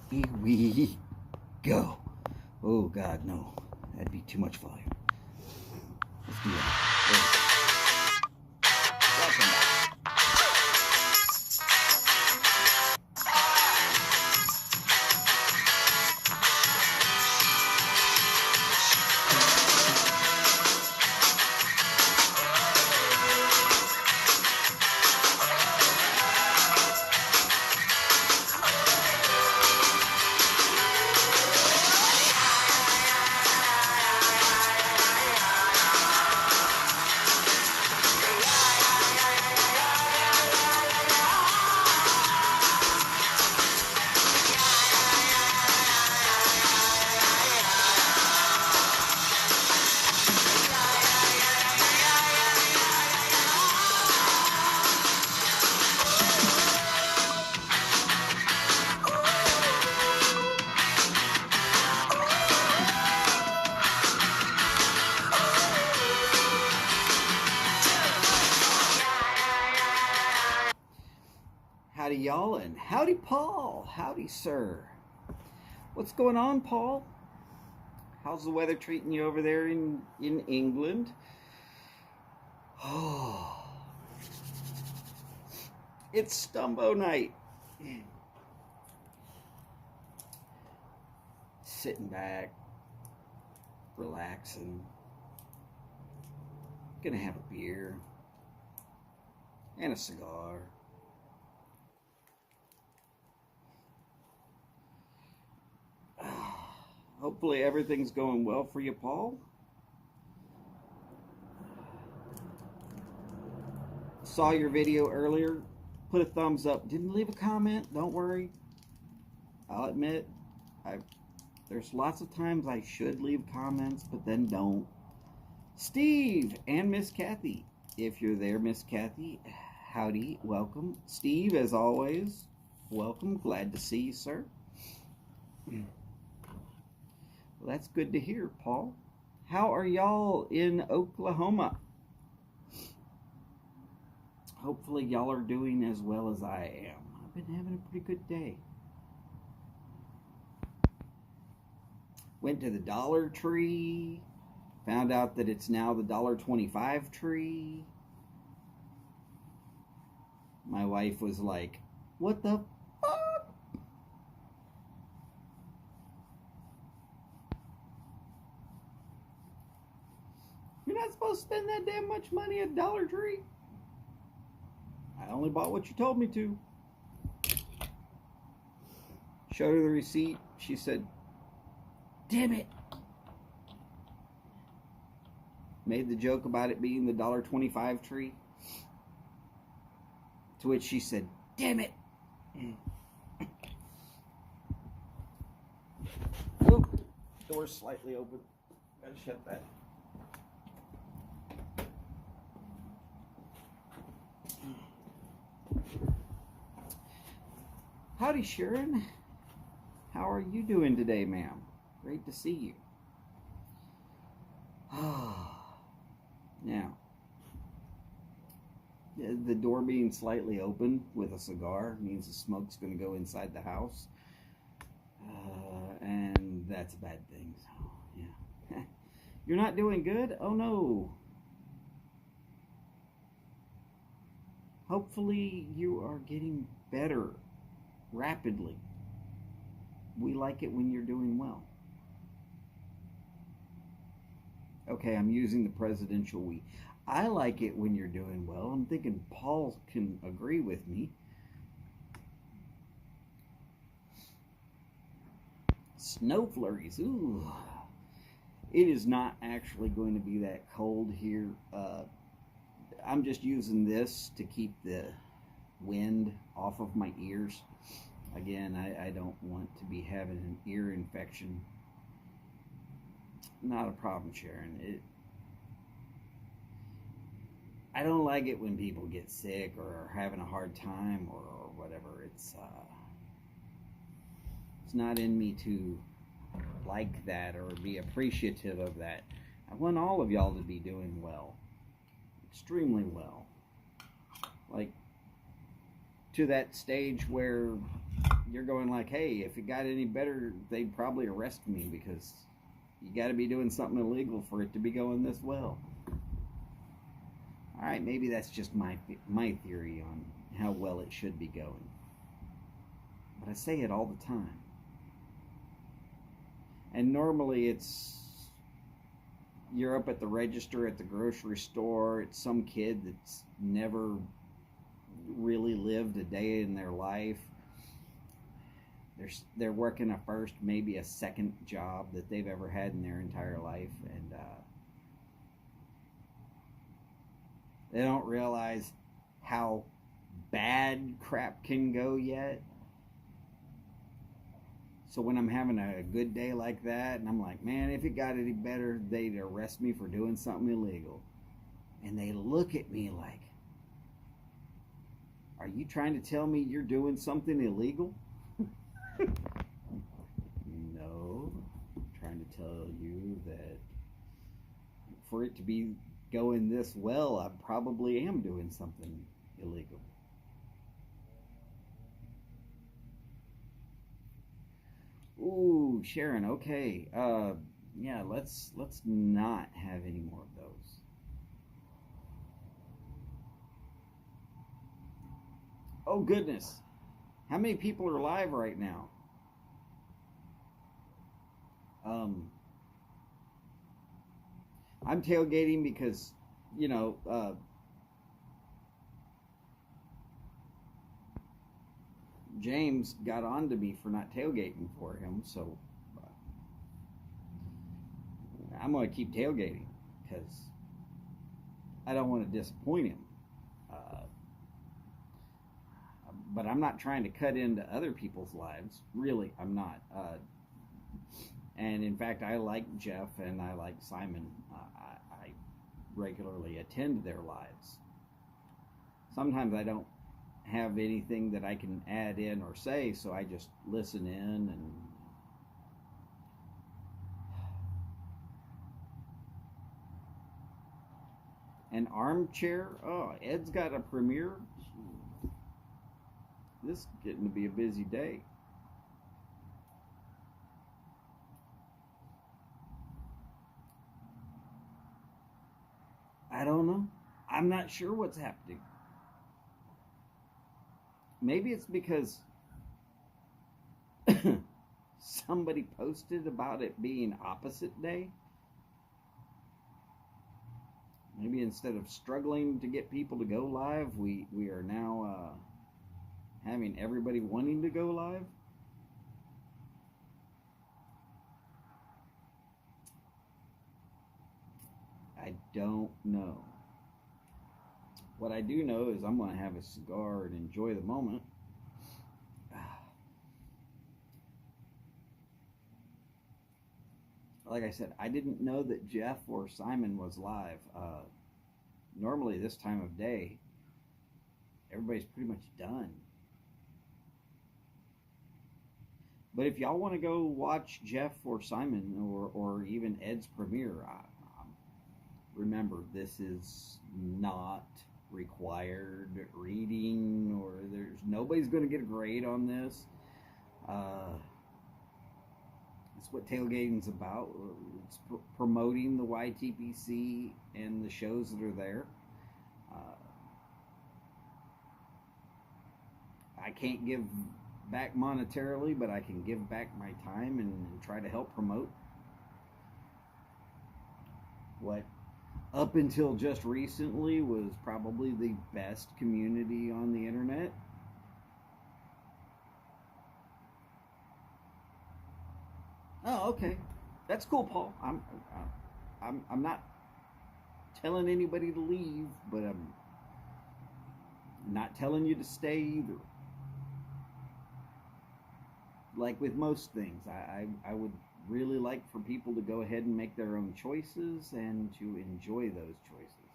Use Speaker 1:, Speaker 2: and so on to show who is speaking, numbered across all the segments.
Speaker 1: Here we go. Oh, God, no. That'd be too much volume. Let's do it. Welcome back. Howdy, y'all, and howdy, Paul. Howdy, sir. What's going on, Paul? How's the weather treating you over there in England? Oh, it's Stumbo night. Sitting back, relaxing. Gonna have a beer and a cigar. Hopefully everything's going well for you, Paul. Saw your video earlier. Put a thumbs up. Didn't leave a comment. Don't worry. I'll admit, there's lots of times I should leave comments, but then don't. Steve and Miss Kathy. If you're there, Miss Kathy, howdy, welcome. Steve, as always, welcome. Glad to see you, sir. Well, that's good to hear, Paul. How are y'all in Oklahoma? Hopefully y'all are doing as well as I am. I've been having a pretty good day. Went to the Dollar Tree. Found out that it's now the $1.25 tree. My wife was like, what the fuck? You're not supposed to spend that damn much money at Dollar Tree. I only bought what you told me to. Showed her the receipt. She said, damn it. Made the joke about it being the $1.25 tree. To which she said, damn it. Oh, door's slightly open. Gotta shut that. Howdy, Sharon. How are you doing today, ma'am? Great to see you. Now, the door being slightly open with a cigar means the smoke's going to go inside the house. And that's a bad thing. So, yeah. You're not doing good? Oh, no. Hopefully you are getting better rapidly. We like it when you're doing well. Okay, I'm using the presidential we. I like it when you're doing well. I'm thinking Paul can agree with me. Snow flurries. Ooh. It is not actually going to be that cold here. I'm just using this to keep the wind off of my ears. Again, I don't want to be having an ear infection. Not a problem, Sharon. I don't like it when people get sick or are having a hard time or whatever. It's not in me to like that or be appreciative of that. I want all of y'all to be doing well. Extremely well. Like, to that stage where you're going like, hey, if it got any better, they'd probably arrest me because you got to be doing something illegal for it to be going this well. All right, maybe that's just my theory on how well it should be going. But I say it all the time. And normally it's you're up at the register at the grocery store. It's some kid that's never really lived a day in their life. They're working a first, maybe a second job that they've ever had in their entire life, and they don't realize how bad crap can go yet. So when I'm having a good day like that, and I'm like, man, if it got any better, they'd arrest me for doing something illegal. And they look at me like, are you trying to tell me you're doing something illegal? No, I'm trying to tell you that for it to be going this well, I probably am doing something illegal. Ooh, Sharon, okay. Yeah, let's not have any more of those. Oh goodness. How many people are live right now? I'm tailgating because, you know, James got on to me for not tailgating for him, so I'm going to keep tailgating because I don't want to disappoint him. But I'm not trying to cut into other people's lives. Really, I'm not. And in fact, I like Jeff and I like Simon. I regularly attend their lives. Sometimes I don't have anything that I can add in or say, so I just listen in and an armchair. Oh, Ed's got a premiere. This is getting to be a busy day. I don't know. I'm not sure what's happening. Maybe it's because somebody posted about it being opposite day. Maybe instead of struggling to get people to go live, we are now having everybody wanting to go live. I don't know. What I do know is I'm going to have a cigar and enjoy the moment. Like I said, I didn't know that Jeff or Simon was live. Normally this time of day, everybody's pretty much done. But if y'all want to go watch Jeff or Simon or even Ed's premiere, remember, this is not required reading, or nobody's going to get a grade on this. It's what tailgating's about. It's promoting the YTPC and the shows that are there. I can't give back monetarily, but I can give back my time and try to help promote what up until just recently was probably the best community on the internet. Oh, okay, that's cool, Paul. I'm not telling anybody to leave, but I'm not telling you to stay either. Like with most things, I would really like for people to go ahead and make their own choices and to enjoy those choices.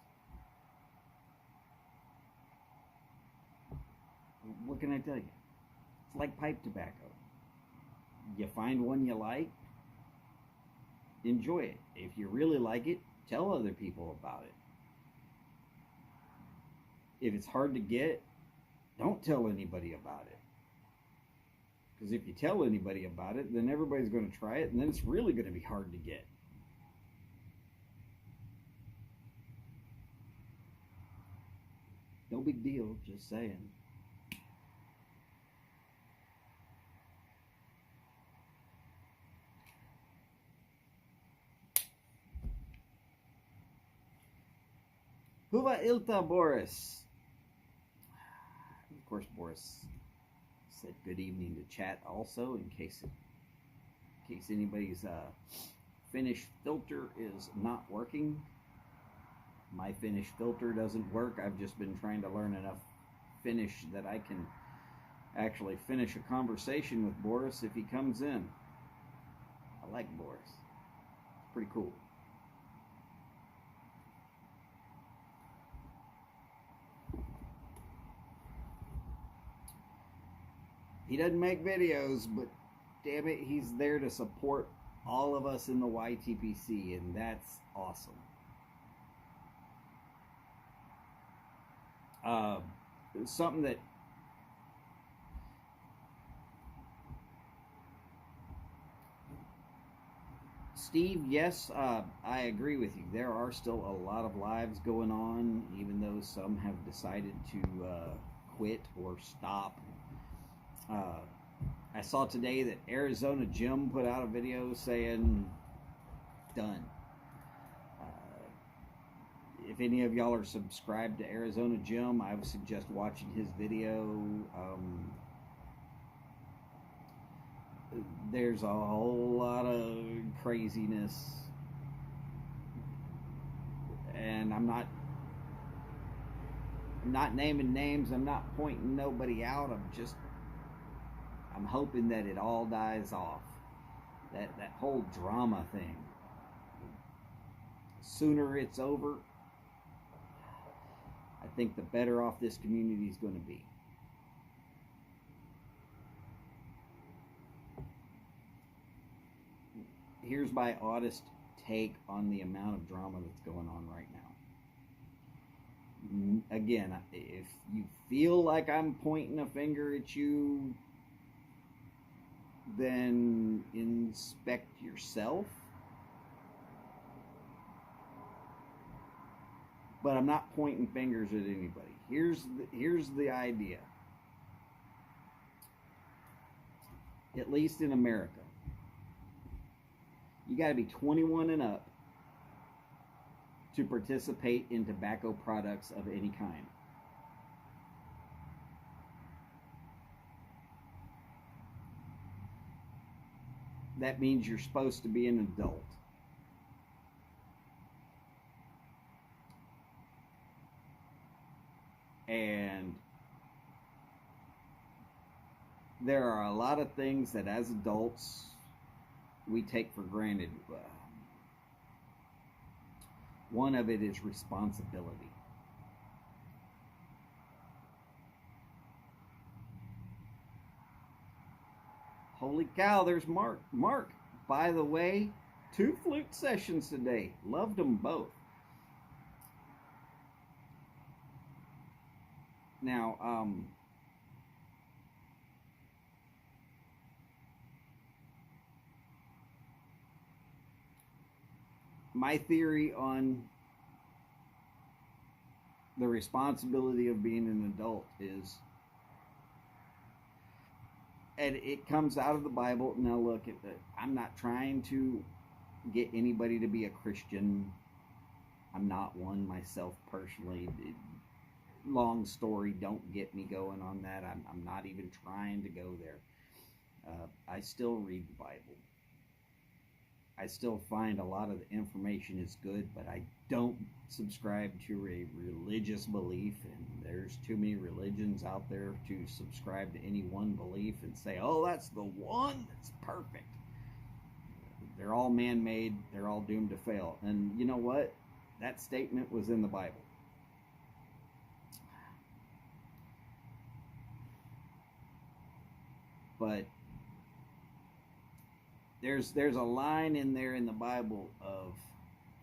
Speaker 1: What can I tell you? It's like pipe tobacco. You find one you like, enjoy it. If you really like it, tell other people about it. If it's hard to get, don't tell anybody about it. Because if you tell anybody about it, then everybody's going to try it, and then it's really going to be hard to get. No big deal, just saying. Huva Ilta Boris. Of course, Boris said good evening to chat also, in case anybody's Finnish filter is not working. My Finnish filter doesn't work. I've just been trying to learn enough Finnish that I can actually finish a conversation with Boris if he comes in. I like Boris. It's pretty cool. He doesn't make videos, but damn it, he's there to support all of us in the YTPC, and that's awesome. Something that Steve, yes, I agree with you. There are still a lot of lives going on, even though some have decided to quit or stop. I saw today that Arizona Jim put out a video saying, done. If any of y'all are subscribed to Arizona Jim, I would suggest watching his video. There's a whole lot of craziness, and I'm not naming names, I'm not pointing nobody out, I'm hoping that it all dies off. That whole drama thing. Sooner it's over, I think the better off this community is going to be. Here's my honest take on the amount of drama that's going on right now. Again, if you feel like I'm pointing a finger at you, then inspect yourself. But I'm not pointing fingers at anybody. Here's the idea. At least in America, you got to be 21 and up to participate in tobacco products of any kind. That means you're supposed to be an adult. And there are a lot of things that as adults we take for granted. One of it is responsibility. Holy cow, there's Mark. Mark, by the way, 2 flute sessions today. Loved them both. Now, my theory on the responsibility of being an adult is, and it comes out of the Bible. Now look, I'm not trying to get anybody to be a Christian. I'm not one myself personally. Long story, don't get me going on that. I'm not even trying to go there. I still read the Bible. I still find a lot of the information is good, but I don't subscribe to a religious belief, and there's too many religions out there to subscribe to any one belief and say, oh, that's the one that's perfect. They're all man-made. They're all doomed to fail. And you know what? That statement was in the Bible. But there's a line in there in the Bible of,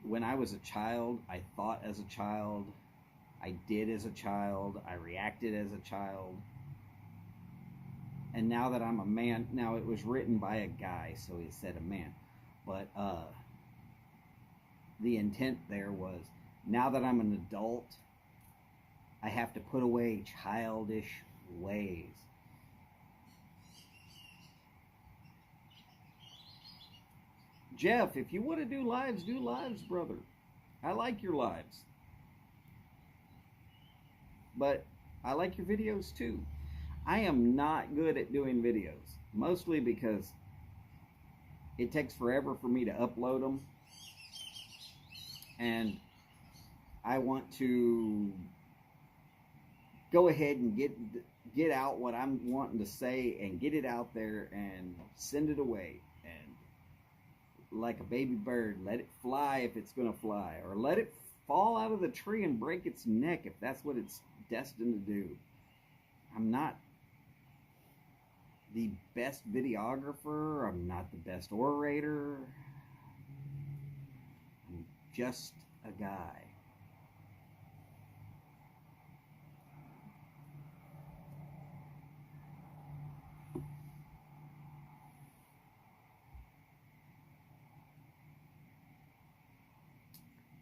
Speaker 1: when I was a child, I thought as a child, I did as a child, I reacted as a child. And now that I'm a man, now it was written by a guy, so he said a man. But the intent there was, now that I'm an adult, I have to put away childish ways. Jeff, if you want to do lives, brother. I like your lives. But I like your videos too. I am not good at doing videos, mostly because it takes forever for me to upload them. And I want to go ahead and get out what I'm wanting to say and get it out there and send it away. And like a baby bird, let it fly if it's going to fly, or let it fall out of the tree and break its neck if that's what it's destined to do. I'm not the best videographer. I'm not the best orator. I'm just a guy.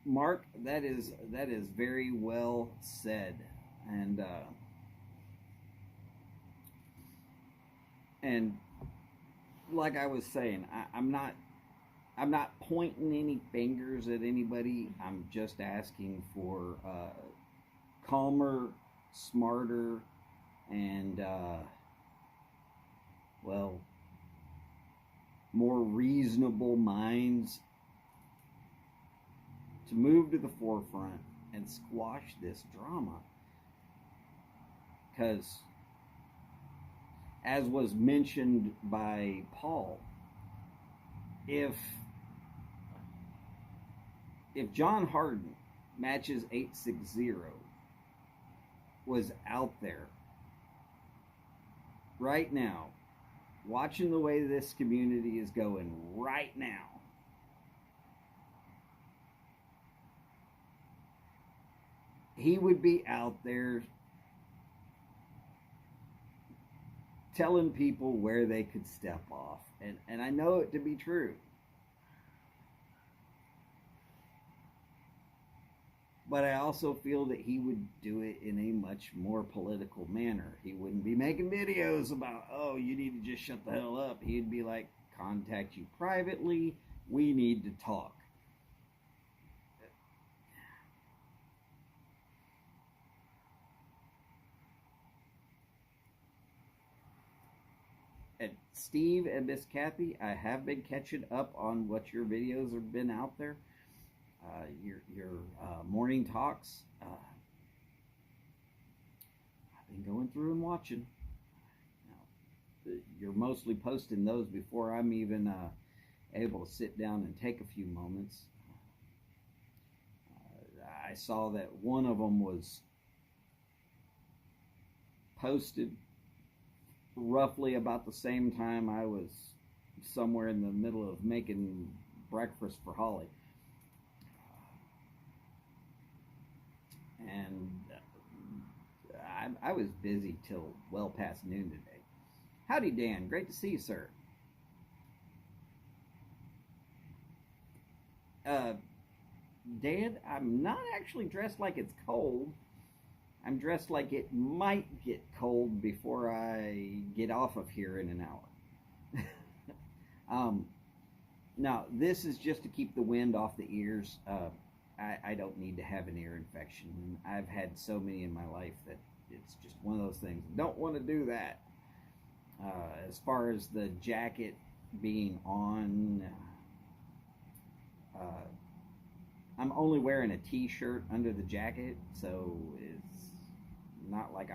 Speaker 1: Mark, that is very well said, and like I was saying, I'm not pointing any fingers at anybody. I'm just asking for calmer, smarter, and well, more reasonable minds to move to the forefront and squash this drama. Because, as was mentioned by Paul, if John Harden, matches 860, was out there right now, watching the way this community is going right now, he would be out there telling people where they could step off. And I know it to be true. But I also feel that he would do it in a much more political manner. He wouldn't be making videos about, oh, you need to just shut the hell up. He'd be like, contact you privately. We need to talk. And Steve and Miss Kathy, I have been catching up on what your videos have been out there. Your morning talks. I've been going through and watching. Now, you're mostly posting those before I'm even able to sit down and take a few moments. I saw that one of them was posted roughly about the same time I was somewhere in the middle of making breakfast for Holly. And I was busy till well past noon today. Howdy, Dan. Great to see you, sir. Dan, I'm not actually dressed like it's cold. I'm dressed like it might get cold before I get off of here in an hour. Now, this is just to keep the wind off the ears. I don't need to have an ear infection. I've had so many in my life that it's just one of those things. Don't want to do that. As far as the jacket being on, I'm only wearing a t-shirt under the jacket, so it's not like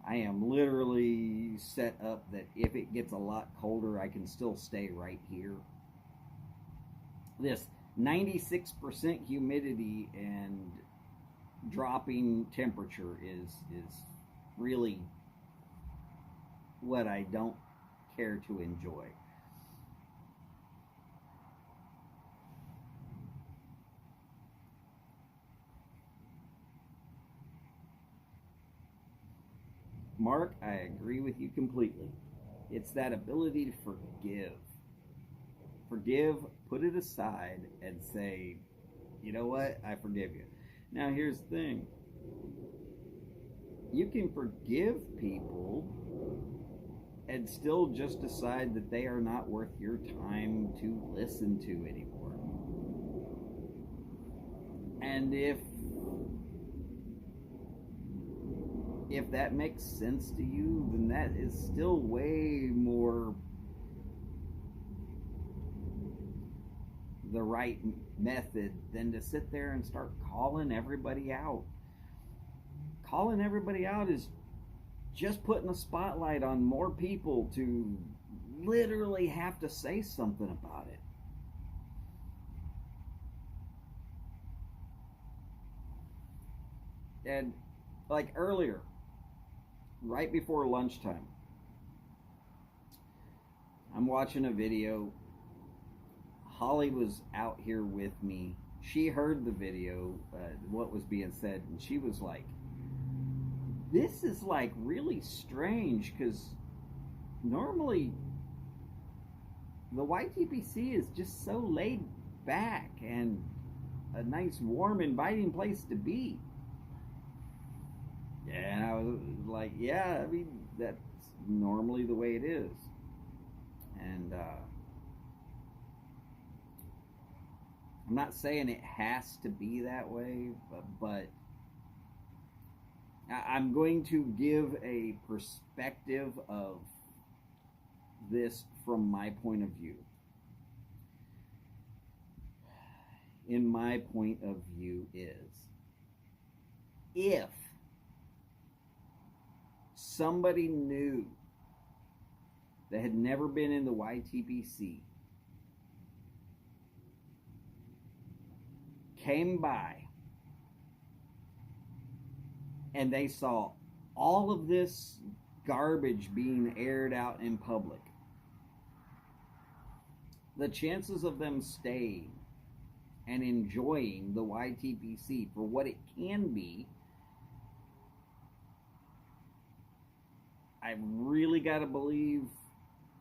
Speaker 1: I am literally set up that if it gets a lot colder, I can still stay right here. This 96% humidity and dropping temperature is really what I don't care to enjoy. Mark, I agree with you completely. It's that ability to forgive. Forgive, put it aside, and say, you know what? I forgive you. Now, here's the thing. You can forgive people and still just decide that they are not worth your time to listen to anymore. And if that makes sense to you, then that is still way more the right method than to sit there and start calling everybody out. Calling everybody out is just putting a spotlight on more people to literally have to say something about it. And like earlier, right before lunchtime, I'm watching a video. Holly was out here with me. She heard the video, what was being said, and she was like, this is like really strange, because normally the YTPC is just so laid back and a nice, warm, inviting place to be. And I was like, yeah, I mean, that's normally the way it is. And I'm not saying it has to be that way, but I'm going to give a perspective of this from my point of view. In my point of view is, if somebody new that had never been in the YTPC came by and they saw all of this garbage being aired out in public, the chances of them staying and enjoying the YTPC for what it can be, I really got to believe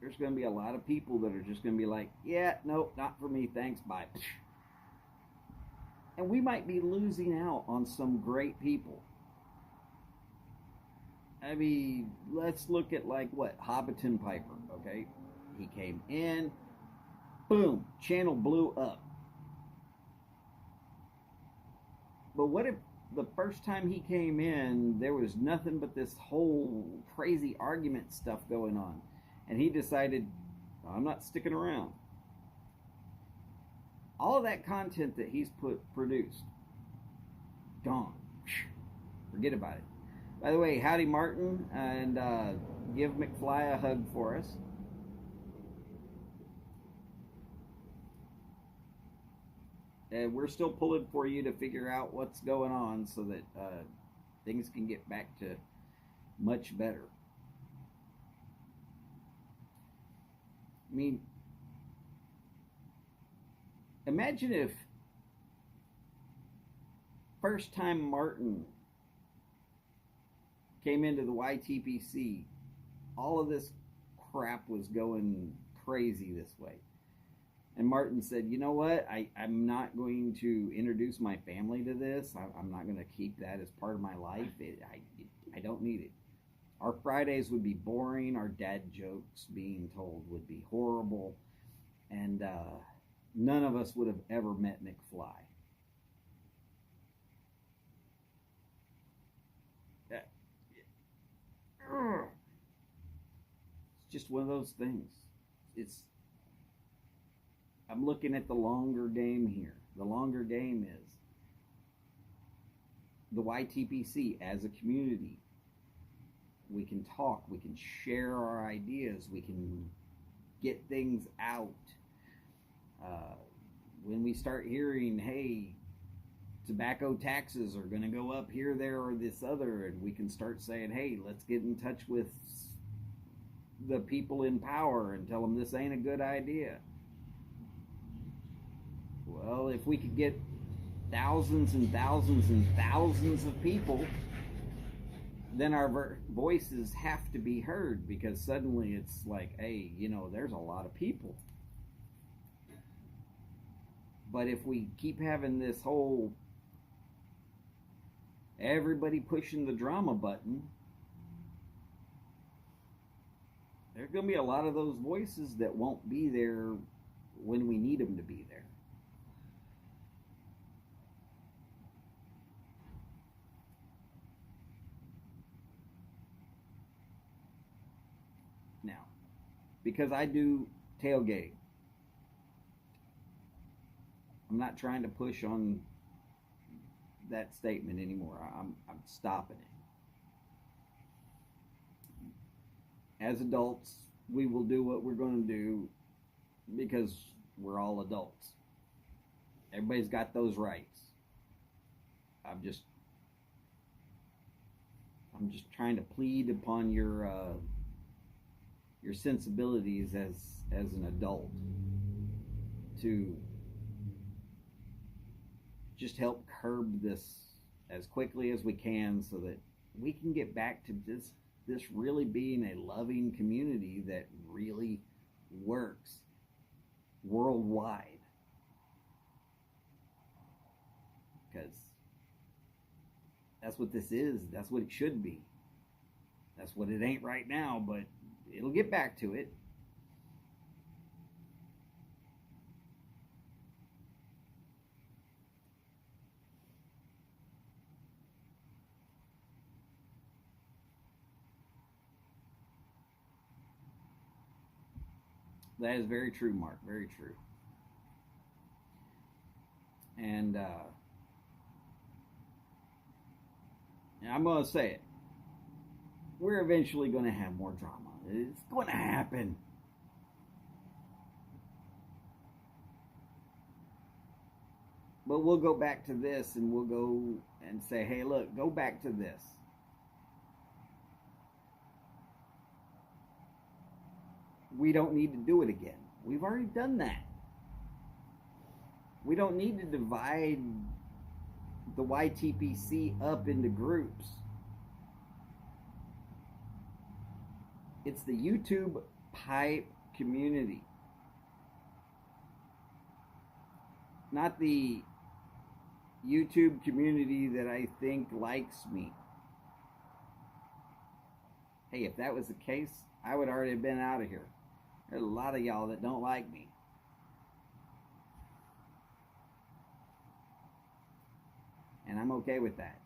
Speaker 1: there's going to be a lot of people that are just going to be like, yeah, nope, not for me, thanks, bye. And we might be losing out on some great people. I mean, let's look at like what, Hobbiton Piper, okay? He came in, boom, channel blew up. But what if the first time he came in, there was nothing but this whole crazy argument stuff going on, and he decided, I'm not sticking around? All of that content that he's produced, gone. Forget about it. By the way, howdy Martin, and give McFly a hug for us. And we're still pulling for you to figure out what's going on so that things can get back to much better. I mean, imagine if first time Martin came into the YTPC, all of this crap was going crazy this way. And Martin said, you know what, I'm not going to introduce my family to this. I'm not going to keep that as part of my life. I don't need it. Our Fridays would be boring. Our dad jokes being told would be horrible. And none of us would have ever met McFly. It's just one of those things. I'm looking at the longer game here. The longer game is the YTPC as a community. We can talk, we can share our ideas, we can get things out. When we start hearing, hey, tobacco taxes are going to go up here, there, or this other, and we can start saying, hey, let's get in touch with the people in power and tell them this ain't a good idea. Well, if we could get thousands and thousands and thousands of people then our voices have to be heard, because suddenly it's like, hey, you know, there's a lot of people. But if we keep having this whole everybody pushing the drama button, there's going to be a lot of those voices that won't be there when we need them to be there. Now, because I do tailgate, I'm not trying to push on that statement anymore. I'm stopping it. As adults, we will do what we're going to do because we're all adults. Everybody's got those rights. I'm just trying to plead upon your sensibilities as an adult to just help curb this as quickly as we can, so that we can get back to this really being a loving community that really works worldwide. Because that's what this is. That's what it should be. That's what it ain't right now, but it'll get back to it. That is very true, Mark. Very true. And I'm going to say it. We're eventually going to have more drama. It's going to happen. But we'll go back to this, and we'll go and say, hey, look, go back to this. We don't need to do it again. We've already done that. We don't need to divide the YTPC up into groups. It's the YouTube pipe community, not the YouTube community that I think likes me. Hey, if that was the case, I would already have been out of here. There's a lot of y'all that don't like me. And I'm okay with that.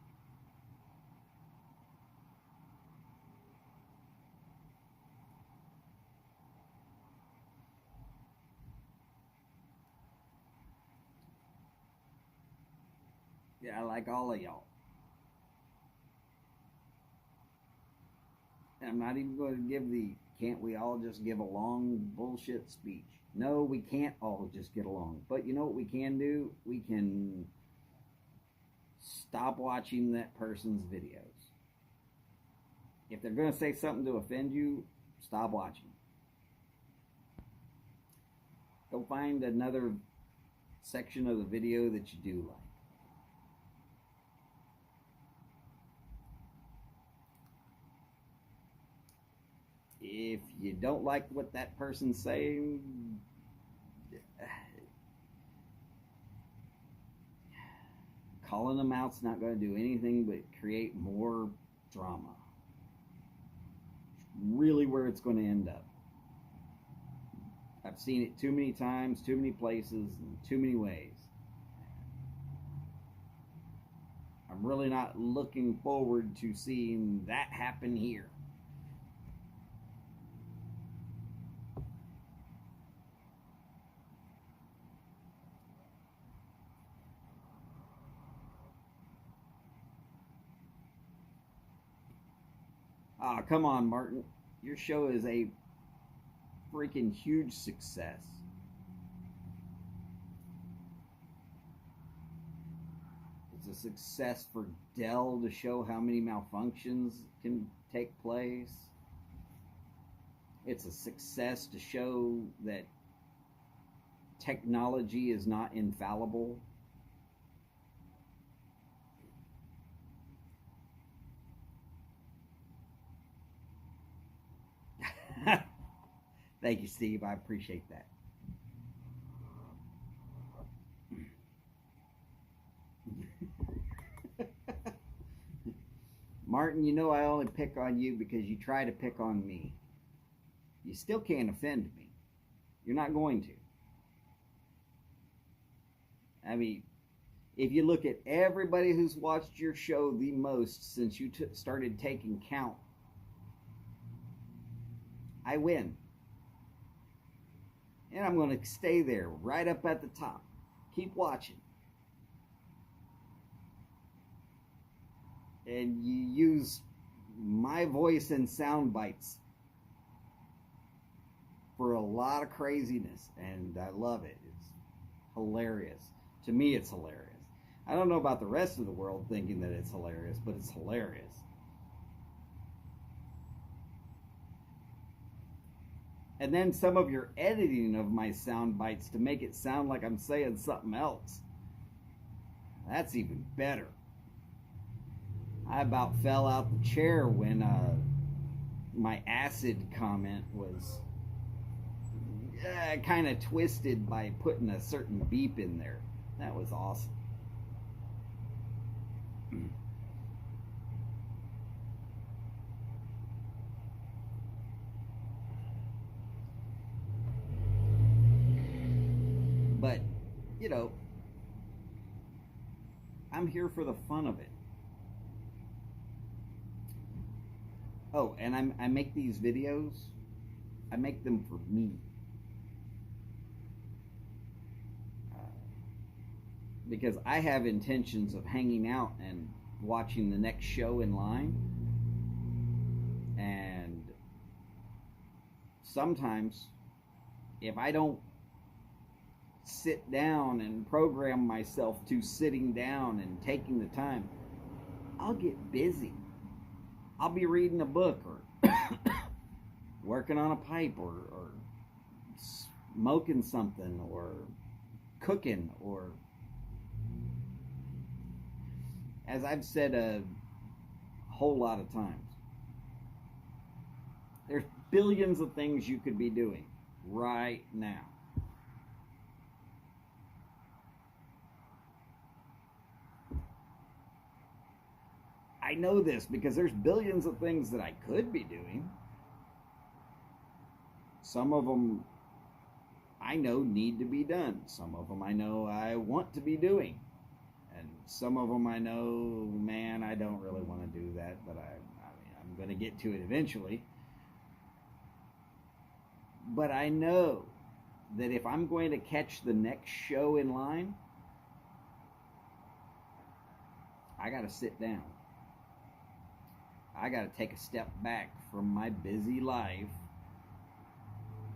Speaker 1: Yeah, I like all of y'all. And I'm not even going to give the can't we all just give a long bullshit speech. No, we can't all just get along. But you know what we can do? We can stop watching that person's videos. If they're going to say something to offend you, stop watching. Go find another section of the video that you do like. If you don't like what that person's saying, calling them out's not going to do anything but create more drama. Really where it's going to end up. I've seen it too many times, too many places, and too many ways. I'm really not looking forward to seeing that happen here. Ah, come on, Martin. Your show is a freaking huge success. It's a success for Dell to show how many malfunctions can take place. It's a success to show that technology is not infallible. Thank you, Steve. I appreciate that. Martin, you know I only pick on you because you try to pick on me. You still can't offend me. You're not going to. I mean, if you look at everybody who's watched your show the most since you started taking count, I win. And I'm going to stay there right up at the top. Keep watching. And you use my voice and sound bites for a lot of craziness, and I love it. It's hilarious. To me, it's hilarious. I don't know about the rest of the world thinking that it's hilarious, but it's hilarious. And then some of your editing of my sound bites to make it sound like I'm saying something else. That's even better. I about fell out the chair when my acid comment was kind of twisted by putting a certain beep in there. That was awesome. But, you know, I'm here for the fun of it. Oh, and I make these videos, I make them for me. Because I have intentions of hanging out and watching the next show in line. And sometimes, if I don't sit down and program myself to sitting down and taking the time, I'll get busy. I'll be reading a book or working on a pipe or smoking something or cooking, or, as I've said a whole lot of times, there's billions of things you could be doing right now. I know this because there's billions of things that I could be doing. Some of them I know need to be done. Some of them I know I want to be doing. And some of them I know, man, I don't really want to do that, but I'm going to get to it eventually. But I know that if I'm going to catch the next show in line, I got to sit down. I got to take a step back from my busy life.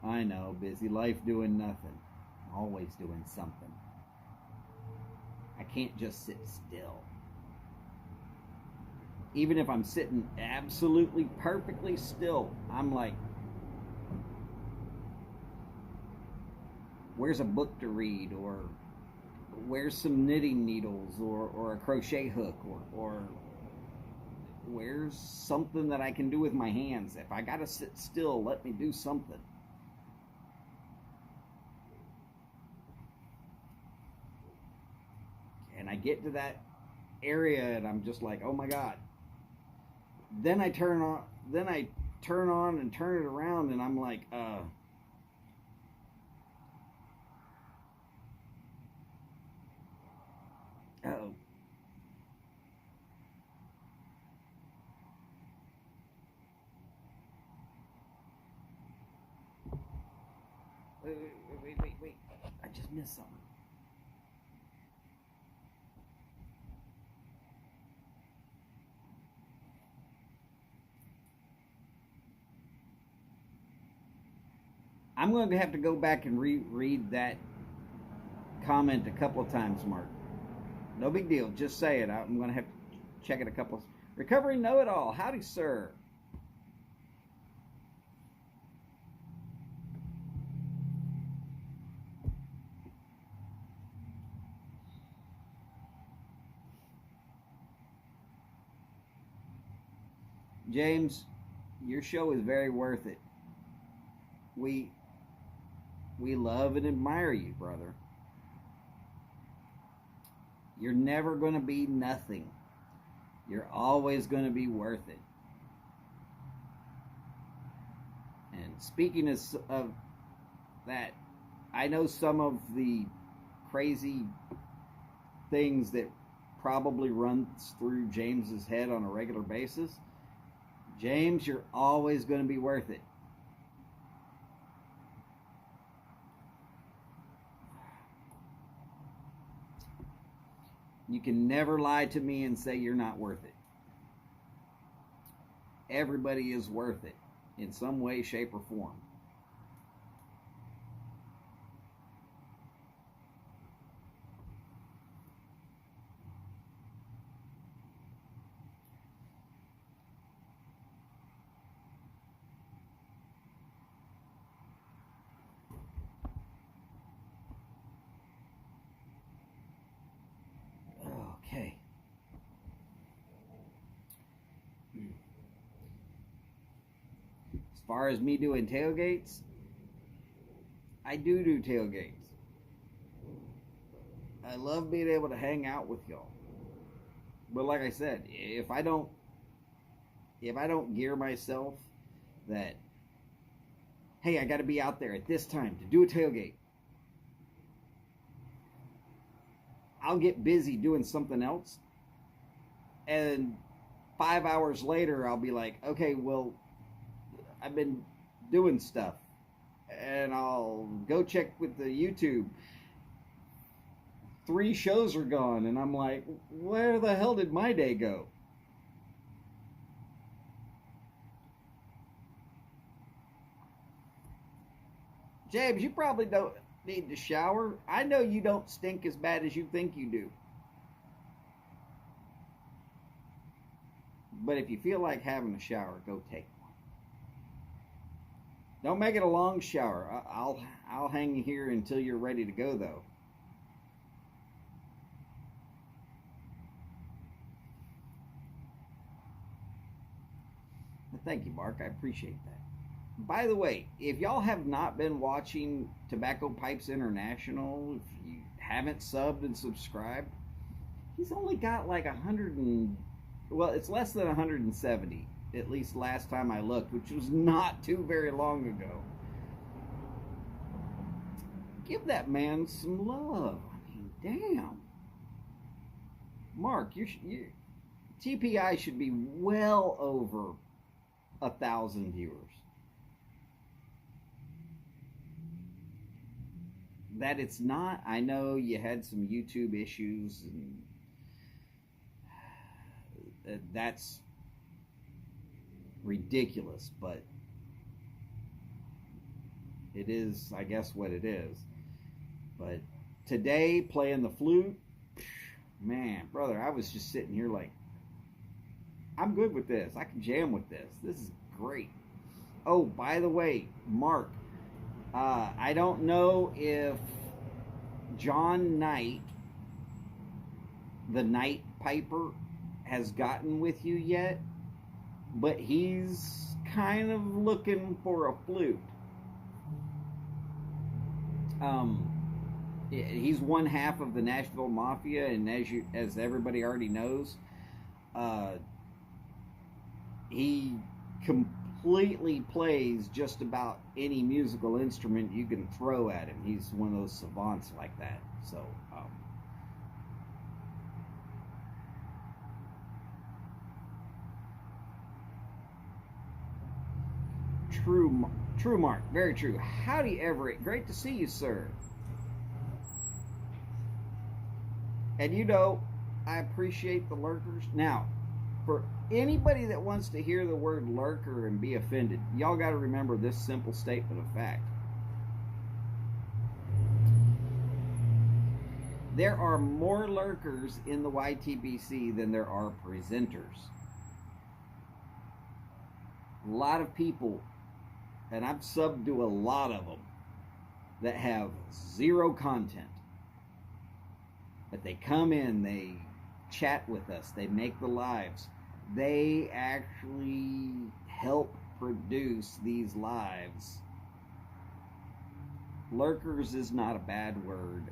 Speaker 1: I know, busy life doing nothing. I'm always doing something. I can't just sit still. Even if I'm sitting absolutely perfectly still, I'm like, where's a book to read, or where's some knitting needles, or a crochet hook, or where's something that I can do with my hands? If I gotta sit still, let me do something. And I get to that area and I'm just like, oh my God. Then I turn on and turn it around and I'm like, oh. Wait. I just missed something. I'm going to have to go back and reread that comment a couple of times, Mark. No big deal. Just say it. I'm going to have to check it a couple of... Recovery Know-It-All. Howdy, sir. James, your show is very worth it. we love and admire you, brother. You're never going to be nothing. You're always going to be worth it. And speaking of that, I know some of the crazy things that probably runs through James's head on a regular basis. James, you're always going to be worth it. You can never lie to me and say you're not worth it. Everybody is worth it in some way, shape, or form. Okay. As far as me doing tailgates, I do tailgates. I love being able to hang out with y'all. But like I said, if I don't gear myself that, hey, I got to be out there at this time to do a tailgate, I'll get busy doing something else, and 5 hours later I'll be like, okay, well, I've been doing stuff, and I'll go check with the YouTube. 3 shows are gone, and I'm like, where the hell did my day go? James, you probably don't need to shower. I know you don't stink as bad as you think you do. But if you feel like having a shower, go take one. Don't make it a long shower. I'll hang you here until you're ready to go, though. Thank you, Mark. I appreciate that. By the way, if y'all have not been watching Tobacco Pipes International, if you haven't subbed and subscribed, he's only got like 100 and, well, it's less than 170, at least last time I looked, which was not too very long ago. Give that man some love. I mean, damn. Mark, you TPI should be well over 1,000 viewers. That it's not, I know you had some YouTube issues, and that's ridiculous, but it is, I guess, what it is. But today, playing the flute, man, brother, I was just sitting here like, I'm good with this. I can jam with this. This is great. Oh, by the way, Mark, I don't know if John Knight, the Night Piper, has gotten with you yet, but he's kind of looking for a flute. He's one half of the Nashville Mafia, and as everybody already knows, he completely plays just about any musical instrument you can throw at him. He's one of those savants like that. So, true, Mark. Very true. Howdy, Everett. Great to see you, sir. And you know, I appreciate the lurkers. Now, for anybody that wants to hear the word lurker and be offended, y'all got to remember this simple statement of fact. There are more lurkers in the YTBC than there are presenters. A lot of people, and I've subbed to a lot of them, that have zero content. But they come in, they chat with us, they make the lives. They actually help produce these lives lurkers is not a bad word.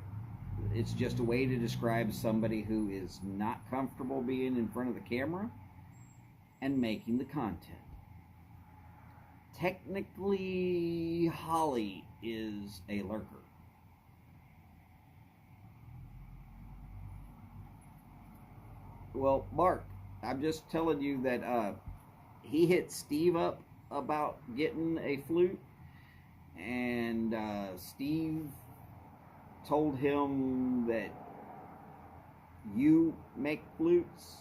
Speaker 1: It's just a way to describe somebody who is not comfortable being in front of the camera and making the content. Technically, Holly is a lurker. Well, Mark, I'm just telling you that he hit Steve up about getting a flute, and Steve told him that you make flutes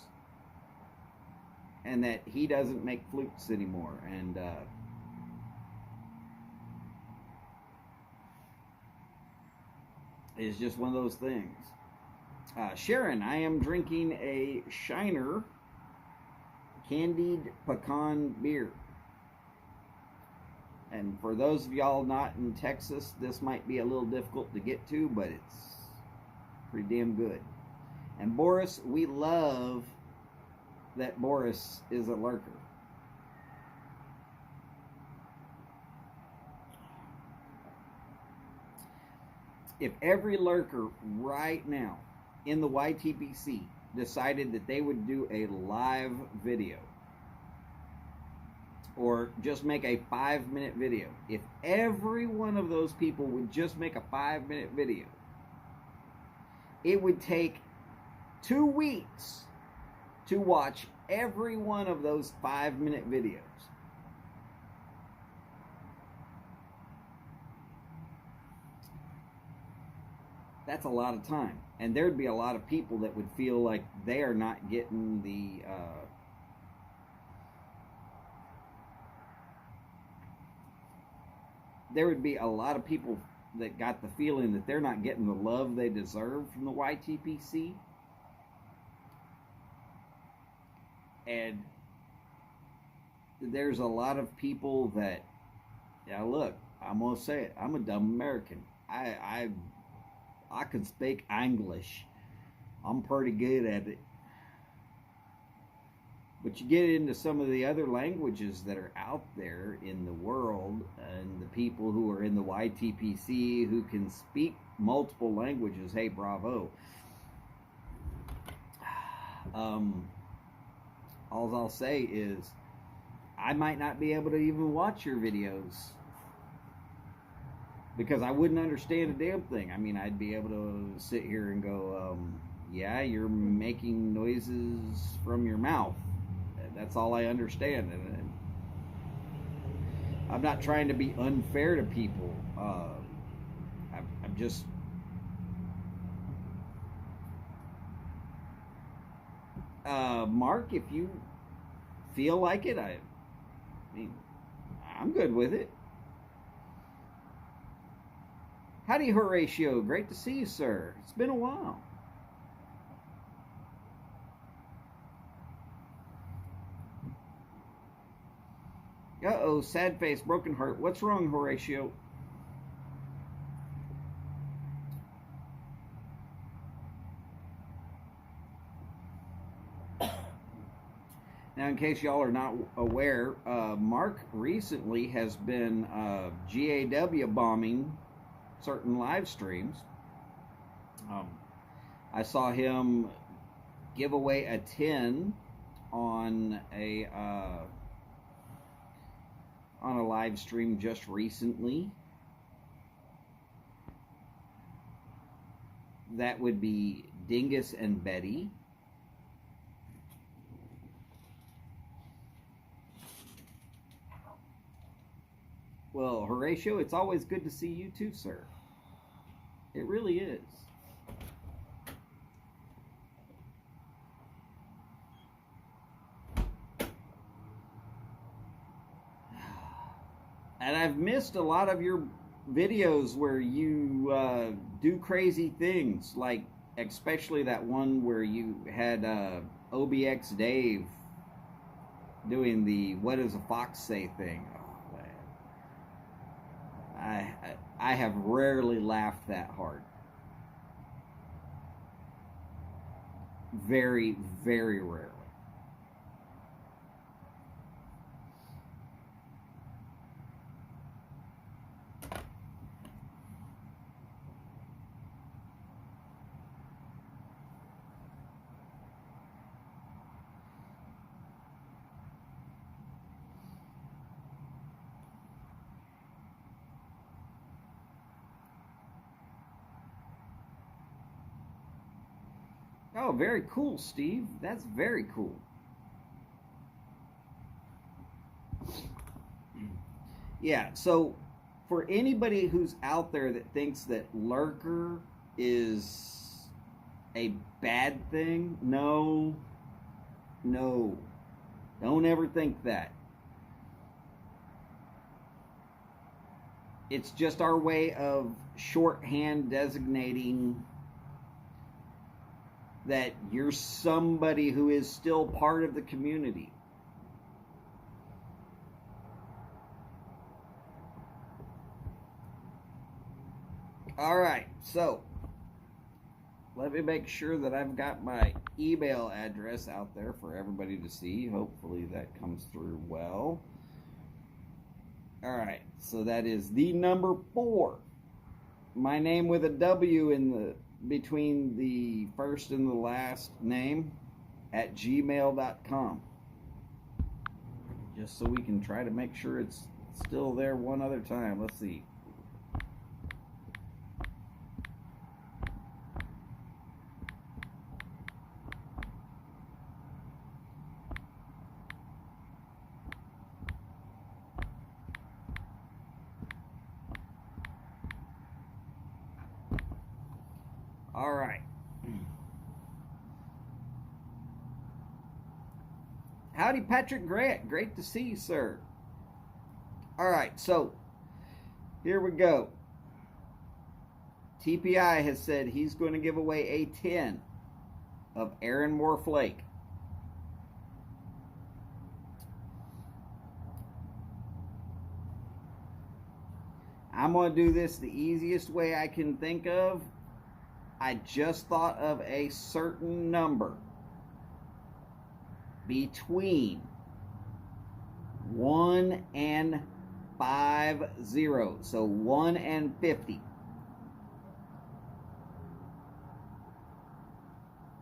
Speaker 1: and that he doesn't make flutes anymore. And it's just one of those things. Sharon, I am drinking a Shiner candied pecan beer. And for those of y'all not in Texas, this might be a little difficult to get to, but it's pretty damn good. And Boris, we love that Boris is a lurker. If every lurker right now in the YTPC decided that they would do a live video, or just make a 5-minute video, if every one of those people would just make a 5-minute video, it would take 2 weeks to watch every one of those 5-minute videos. That's a lot of time. And there'd be a lot of people that would feel like they are not getting the there would be a lot of people that got the feeling that they're not getting the love they deserve from the YTPC. And there's a lot of people that, yeah, look, I'm gonna say it, I'm a dumb American. I can speak English. I'm pretty good at it. But you get into some of the other languages that are out there in the world, and the people who are in the YTPC who can speak multiple languages, hey, bravo. All I'll say is I might not be able to even watch your videos because I wouldn't understand a damn thing. I mean, I'd be able to sit here and go, yeah, you're making noises from your mouth. That's all I understand. And I'm not trying to be unfair to people. I'm just... Mark, if you feel like it, I mean, I'm good with it. Howdy, Horatio. Great to see you, sir. It's been a while. Uh-oh, sad face, broken heart. What's wrong, Horatio? Now, in case y'all are not aware, Mark recently has been GAW bombing certain live streams. I saw him give away a 10 on a live stream just recently. That would be Dingus and Betty. Well, Horatio, it's always good to see you too, sir. It really is. And I've missed a lot of your videos where you do crazy things, like especially that one where you had OBX Dave doing the "What does a fox say" thing. Oh, man. I have rarely laughed that hard. Very, very rarely. Oh, very cool, Steve. That's very cool. Yeah, so for anybody who's out there that thinks that lurker is a bad thing, no. Don't ever think that. It's just our way of shorthand designating that you're somebody who is still part of the community. All right, so let me make sure that I've got my email address out there for everybody to see. Hopefully that comes through well. All right, so that is the number 4. My name with a W in the between the first and the last name at gmail.com. Just so we can try to make sure it's still there one other time. Let's see. All right. Howdy, Patrick Grant. Great to see you, sir. All right, so here we go. TPI has said he's going to give away a 10 of Aaron Moore Flake. I'm going to do this the easiest way I can think of. I just thought of a certain number between 1 and 50. So 1 and 50.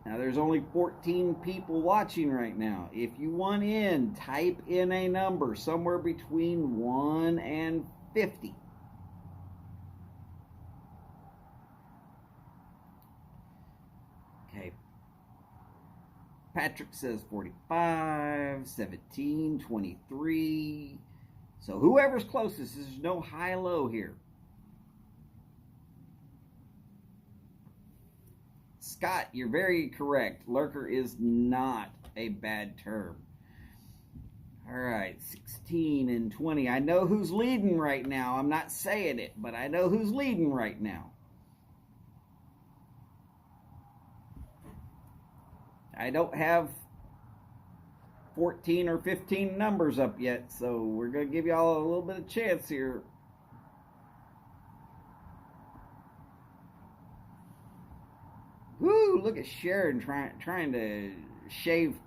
Speaker 1: Now there's only 14 people watching right now. If you want in, type in a number somewhere between 1 and 50. Okay. Patrick says 45, 17, 23. So whoever's closest, there's no high-low here. Scott, you're very correct. Lurker is not a bad term. All right, 16 and 20. I know who's leading right now. I'm not saying it, but I know who's leading right now. I don't have 14 or 15 numbers up yet, so we're going to give y'all a little bit of chance here. Woo, look at Sharon trying to shave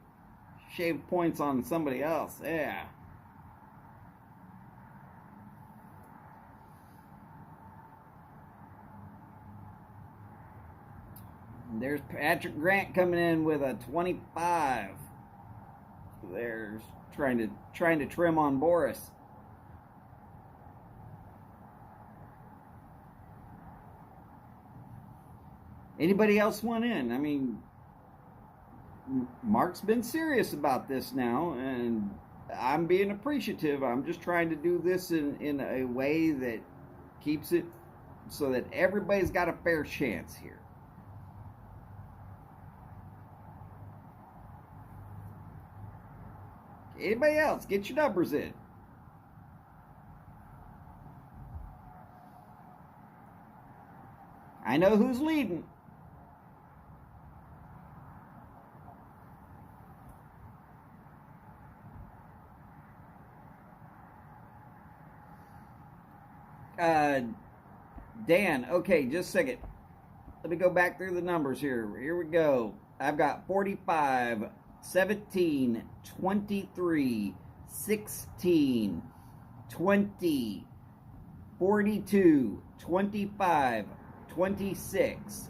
Speaker 1: points on somebody else. Yeah. There's Patrick Grant coming in with a 25. There's trying to trim on Boris. Anybody else want in? I mean, Mark's been serious about this now, and I'm being appreciative. I'm just trying to do this in a way that keeps it so that everybody's got a fair chance here. Anybody else? Get your numbers in. I know who's leading. Dan, okay, just a second. Let me go back through the numbers here. Here we go. I've got 45, 17, 23, 16, 20, 42, 25, 26.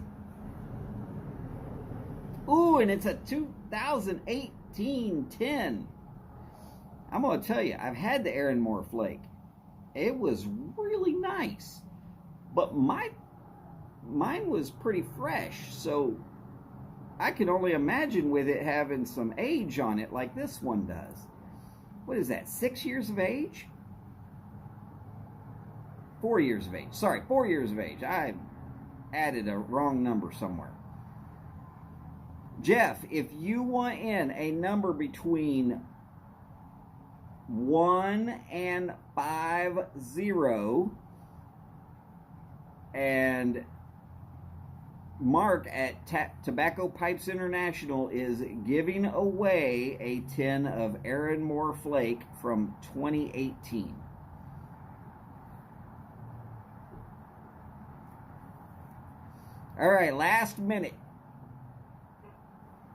Speaker 1: Ooh, and it's a 2018 10. I'm going to tell you, I've had the Aaron Moore Flake. It was really nice. But mine was pretty fresh, so I can only imagine with it having some age on it like this one does. What is that, 6 years of age? 4 years of age. Sorry, 4 years of age. I added a wrong number somewhere. Jeff, if you want in a number between 1 and 50, and Mark at Tobacco Pipes International is giving away a tin of Aaron Moore Flake from 2018. All right, last minute.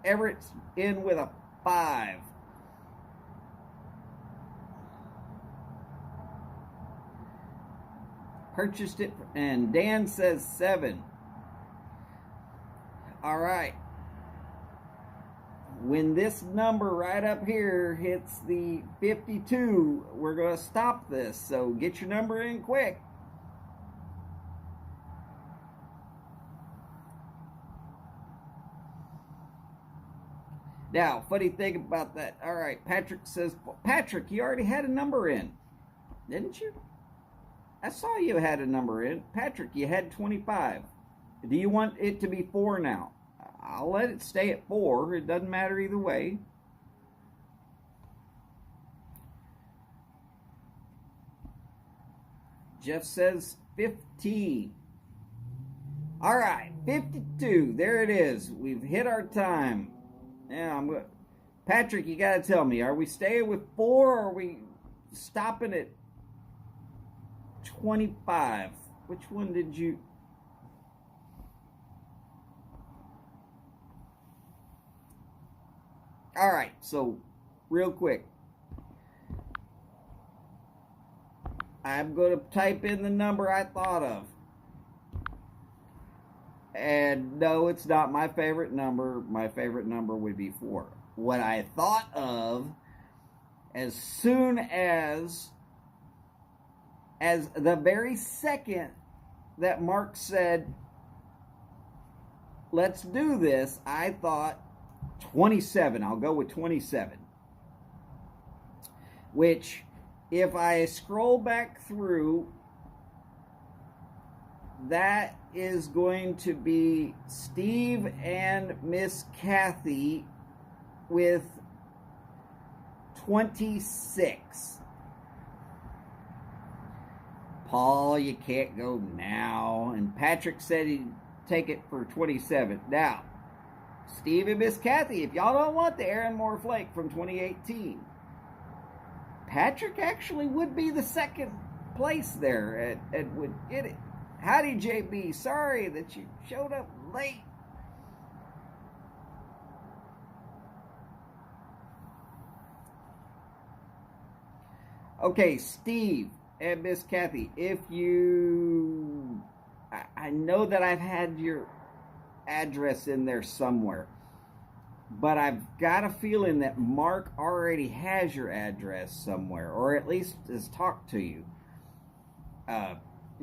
Speaker 1: Everett's in with a 5. Purchased it, and Dan says 7. All right. When this number right up here hits the 52, we're going to stop this. So get your number in quick. Now, funny thing about that. All right, Patrick says, Patrick, you already had a number in, didn't you? I saw you had a number in. Patrick, you had 25. Do you want it to be 4 now? I'll let it stay at 4. It doesn't matter either way. Jeff says 15. All right, 52. There it is. We've hit our time. Yeah, Patrick, you got to tell me, are we staying with 4 or are we stopping at 25? Which one did you... All right, so real quick, I'm going to type in the number I thought of. And no, it's not my favorite number. My favorite number would be 4. What I thought of as soon as the very second that Mark said, let's do this, I thought 27. I'll go with 27. Which, if I scroll back through, that is going to be Steve and Miss Kathy with 26. Paul, you can't go now. And Patrick said he'd take it for 27. Now, Steve and Miss Kathy, if y'all don't want the Aaron Moore Flake from 2018, Patrick actually would be the second place there and would get it. Howdy, JB. Sorry that you showed up late. Okay, Steve and Miss Kathy, if you... I know that I've had your address in there somewhere, but I've got a feeling that Mark already has your address somewhere, or at least has talked to you.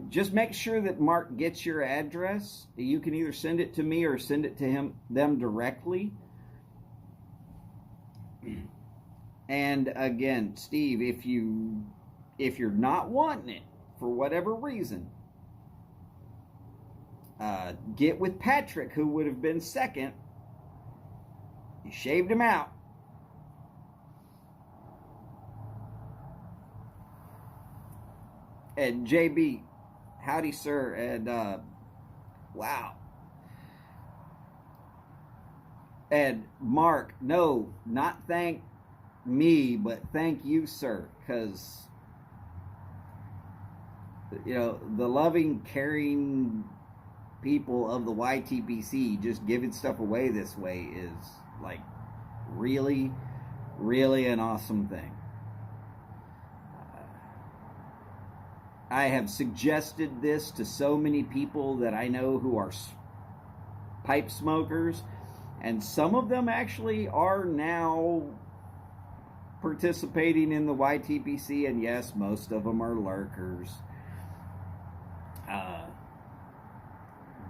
Speaker 1: Just make sure that Mark gets your address. You can either send it to me or send it to them directly. And again, Steve, if you're not wanting it for whatever reason, get with Patrick, who would have been second. You shaved him out. And JB, howdy, sir. And wow. And Mark, no, not thank me, but thank you, sir, because the loving, caring people of the YTPC just giving stuff away this way is like really, really an awesome thing. I have suggested this to so many people that I know who are pipe smokers, and some of them actually are now participating in the YTPC, and yes, most of them are lurkers.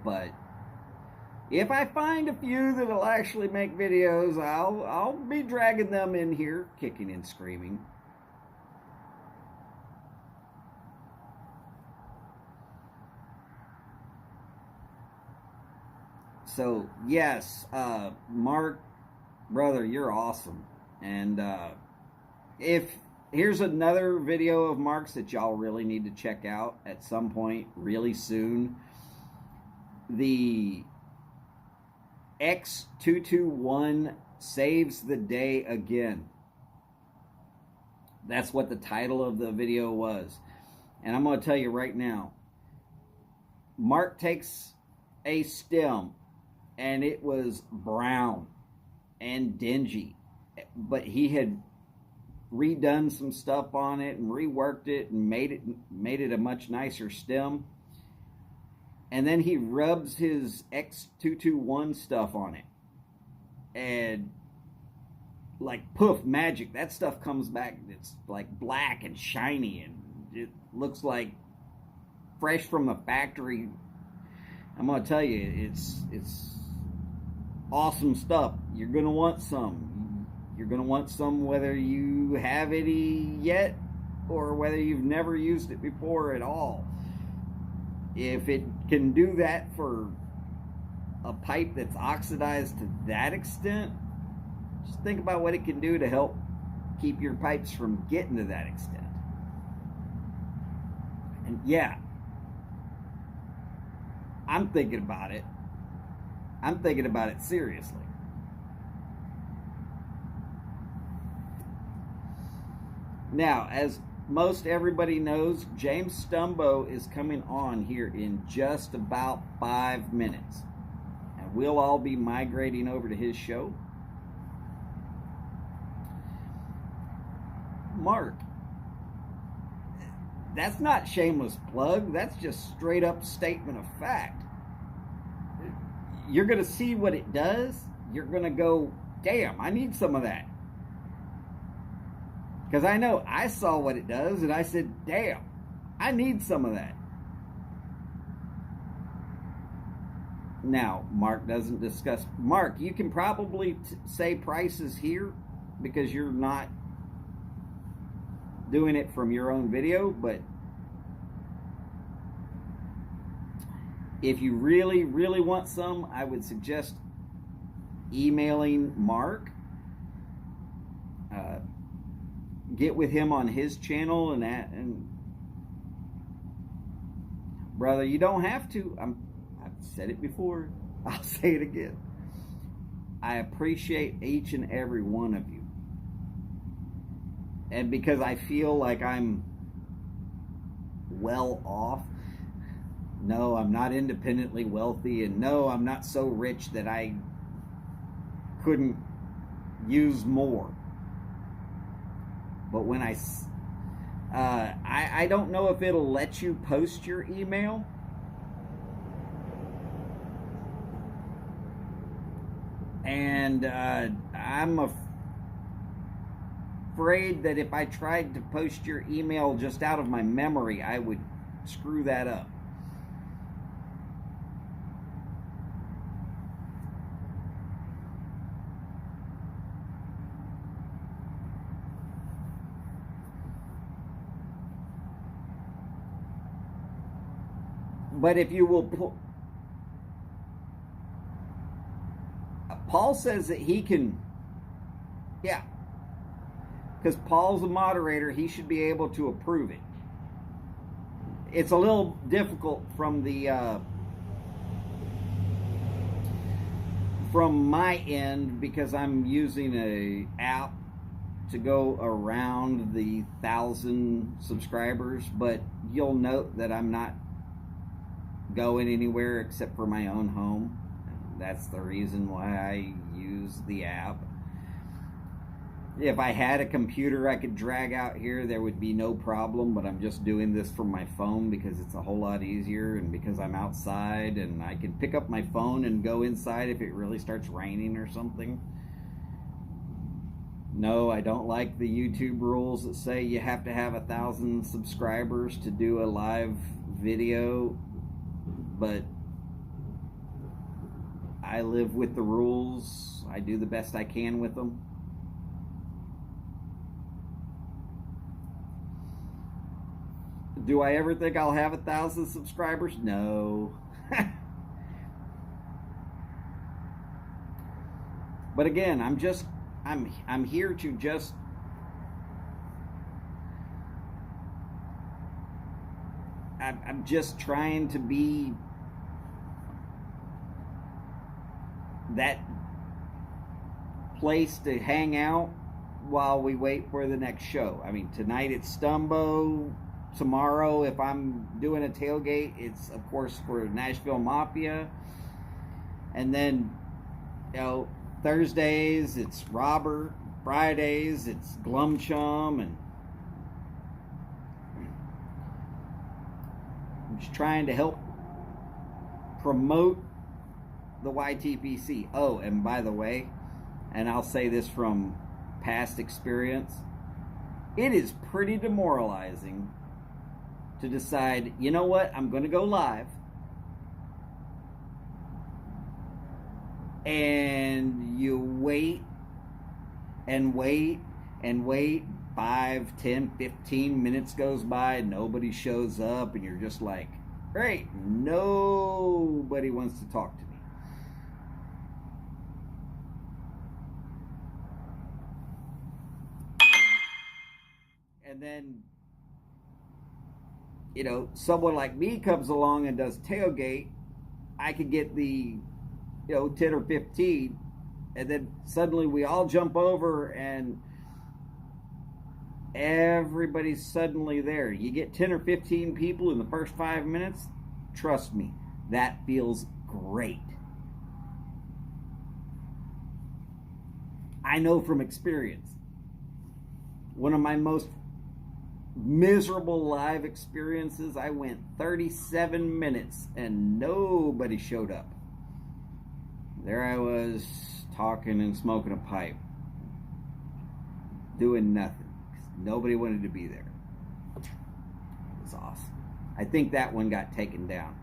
Speaker 1: But If I find a few that'll actually make videos, I'll be dragging them in here, kicking and screaming. So yes, Mark, brother, you're awesome. And if here's another video of Mark's that y'all really need to check out at some point really soon. The X221 saves the day again. That's what the title of the video was. And I'm going to tell you right now, Mark takes a stem and it was brown and dingy, but he had redone some stuff on it and reworked it and made it a much nicer stem. And then he rubs his X221 stuff on it, and like poof, magic, that stuff comes back. It's like black and shiny, and it looks like fresh from the factory. I'm gonna tell you, it's awesome stuff. You're gonna want some. You're gonna want some whether you have any yet or whether you've never used it before at all. If it can do that for a pipe that's oxidized to that extent, just think about what it can do to help keep your pipes from getting to that extent. And yeah, I'm thinking about it. I'm thinking about it seriously. Now, as most everybody knows, James Stumbo is coming on here in just about 5 minutes. And we'll all be migrating over to his show. Mark, that's not shameless plug. That's just straight up statement of fact. You're going to see what it does. You're going to go, damn, I need some of that. Because I know I saw what it does and I said, damn, I need some of that. Now, Mark doesn't discuss. Mark, you can probably say prices here because you're not doing it from your own video, but if you really, really want some, I would suggest emailing Mark. Get with him on his channel and brother, you don't have to. I've said it before. I'll say it again. I appreciate each and every one of you. And because I feel like I'm well off, no, I'm not independently wealthy, and no, I'm not so rich that I couldn't use more. But when I don't know if it'll let you post your email. And I'm afraid that if I tried to post your email just out of my memory, I would screw that up. But if you will, Paul says that he can, yeah, because Paul's a moderator, he should be able to approve it. It's a little difficult from the from my end because I'm using a app to go around the 1,000 subscribers, but you'll note that I'm not going anywhere except for my own home. That's the reason why I use the app. If I had a computer I could drag out here, there would be no problem, but I'm just doing this from my phone because it's a whole lot easier, and because I'm outside and I can pick up my phone and go inside if it really starts raining or something. No, I don't like the YouTube rules that say you have to have 1,000 subscribers to do a live video. But I live with the rules. I do the best I can with them. Do I ever think I'll have 1,000 subscribers? No. But again, I'm here to just I'm just trying to be that place to hang out while we wait for the next show. I mean, tonight it's Stumbo. Tomorrow, if I'm doing a tailgate, it's of course for Nashville Mafia. And then, you know, Thursdays it's Robert. Fridays it's Glum Chum. And I'm just trying to help promote the YTPC. Oh, and by the way, and I'll say this from past experience, it is pretty demoralizing to decide, you know what, I'm going to go live, and you wait and wait and wait, 5, 10, 15 minutes goes by, nobody shows up, and you're just like, great, nobody wants to talk to me. And then, you know, someone like me comes along and does tailgate, I could get the, 10 or 15, and then suddenly we all jump over and everybody's suddenly there. You get 10 or 15 people in the first 5 minutes, trust me, that feels great. I know from experience. One of my most miserable live experiences, I went 37 minutes and nobody showed up. There I was, talking and smoking a pipe, doing nothing. Nobody wanted to be there. It was awesome. I think that one got taken down.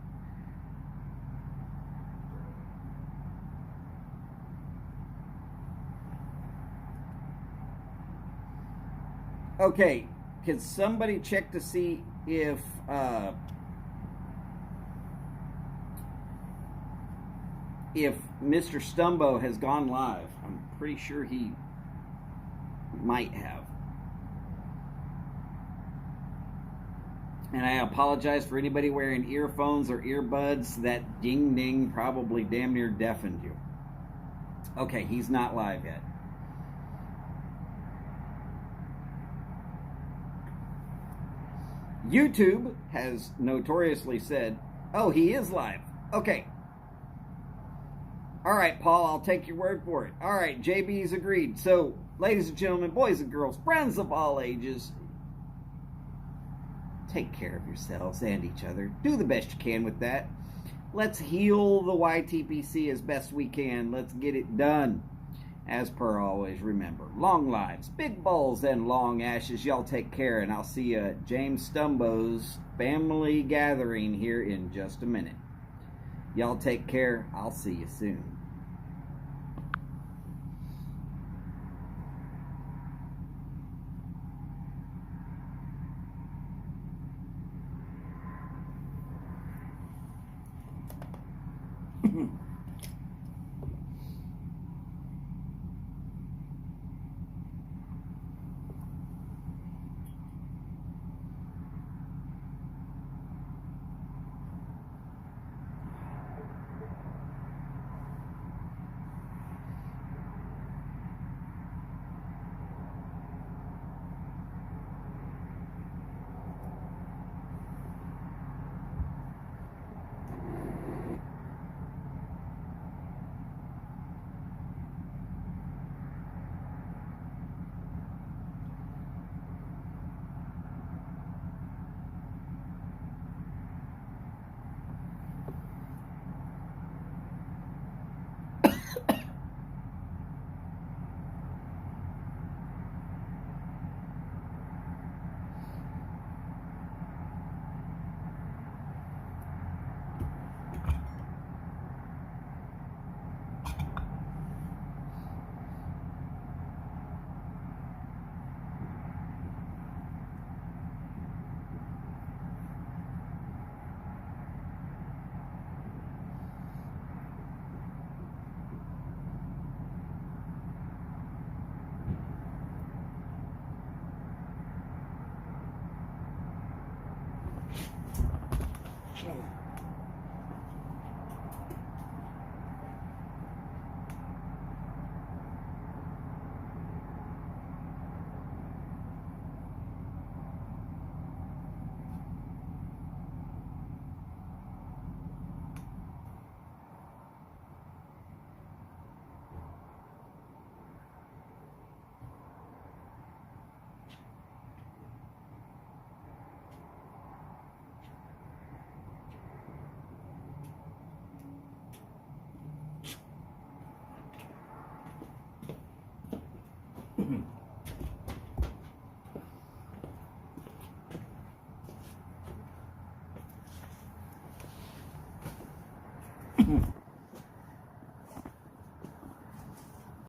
Speaker 1: Okay, can somebody check to see if Mr. Stumbo has gone live? I'm pretty sure he might have. And I apologize for anybody wearing earphones or earbuds. That ding ding probably damn near deafened you. Okay, he's not live yet. YouTube has notoriously said, oh, he is live. Okay. All right, Paul, I'll take your word for it. All right, JB's agreed. So, ladies and gentlemen, boys and girls, friends of all ages, take care of yourselves and each other. Do the best you can with that. Let's heal the YTPC as best we can. Let's get it done. As per always, remember, long lives, big balls, and long ashes. Y'all take care, and I'll see you at James Stumbo's family gathering here in just a minute. Y'all take care. I'll see you soon.